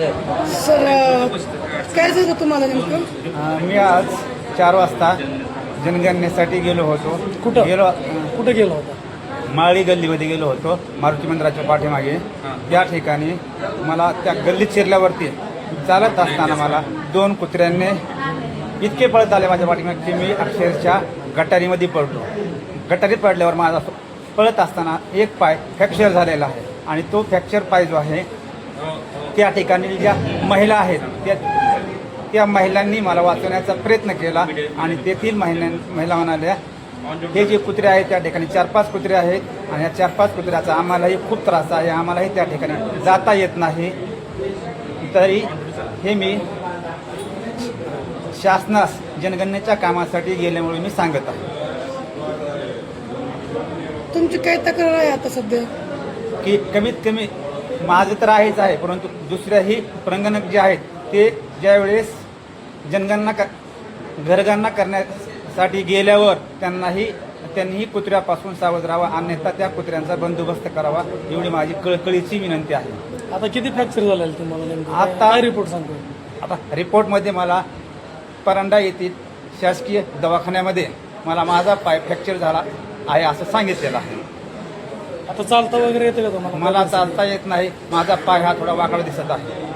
Sir काय झालं तुम्हाला नेमकं? मी आज 4 वाजता जनगणनेसाठी गेलो होतो. कुठं गेलो गेला होता? माळी गल्लीमध्ये गेलो होतो, मारुती मंदिराच्या पाठीमागे. त्या ठिकाणी मला त्या गल्लीत शिरल्यावरती चालत असताना मला 2 कुत्र्यांनी इतके पळत आले माझ्या पाठीमागे की मी अक्षरशः गटारीमध्ये पडलो. गटारीत पडल्यावर माझा पळत असताना एक पाय फ्रॅक्चर झालेला आहे आणि तो फ्रॅक्चर पाय जो आहे त्या ठिकाणी ज्या महिला आहेत त्या महिलांनी मला वाचवण्याचा प्रयत्न केला आणि तेथील महिला म्हणाल्या हे जे कुत्रे आहेत त्या ठिकाणी 4-5 कुत्रे आहेत आणि या 4-5 कुत्र्याचा आम्हालाही खूप त्रास आहे, आम्हालाही त्या ठिकाणी जाता येत नाही. तरी हे मी शासनास जनगणनेच्या कामासाठी गेल्यामुळे मी सांगत आहे तुमची काय तक्रार आहे आता सध्या? की कमीत कमी माझं तर आहेच आहे, परंतु दुसऱ्याही प्रंगणक जे आहेत ते ज्यावेळेस जनगणना घरगणना करण्यासाठी गेल्यावर त्यांनीही कुत्र्यापासून सावध राहावा, अन्यथा त्या कुत्र्यांचा बंदोबस्त करावा एवढी माझी कळकळीची विनंती आहे. आता किती फ्रॅक्चर झालेलं तुम्हाला नेमकं? आता काय रिपोर्ट सांगतो? आता रिपोर्टमध्ये मला परंडा येथील शासकीय दवाखान्यामध्ये मला माझा पाय फ्रॅक्चर झाला आहे असं सांगितलेलं आहे. आता चालता वगैरे येतं का तुम्हाला? मला चालता येत नाही, माझा पाय हा थोडा वाकडा दिसत आहे.